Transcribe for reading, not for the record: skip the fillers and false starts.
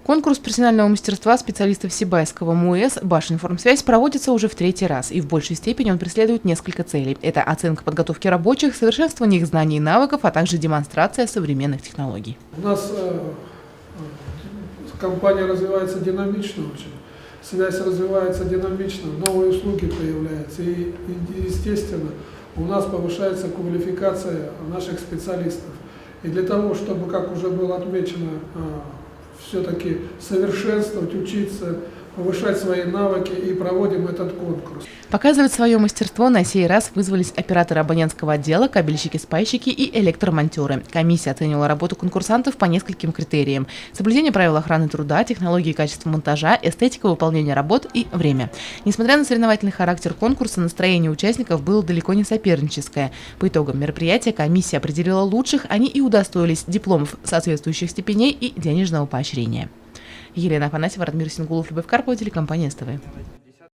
Конкурс профессионального мастерства специалистов Сибайского МУЭС «Башинформсвязь» проводится уже в третий раз, и в большей степени он преследует несколько целей. Это оценка подготовки рабочих, совершенствование их знаний и навыков, а также демонстрация современных технологий. У нас компания развивается динамично очень, связь развивается динамично, новые услуги появляются, и естественно, у нас повышается квалификация наших специалистов. И для того, чтобы, как уже было отмечено, все-таки совершенствовать, учиться, повышать свои навыки, и проводим этот конкурс. Показывать свое мастерство на сей раз вызвались операторы абонентского отдела, кабельщики-спайщики и электромонтеры. Комиссия оценивала работу конкурсантов по нескольким критериям: соблюдение правил охраны труда, технологии и качества монтажа, эстетика выполнения работ и время. Несмотря на соревновательный характер конкурса, настроение участников было далеко не соперническое. По итогам мероприятия комиссия определила лучших, они и удостоились дипломов соответствующих степеней и денежного поощрения. Елена Афанасьева, Радмир Сингулов, Любовь Карпова, телекомпания СТВ.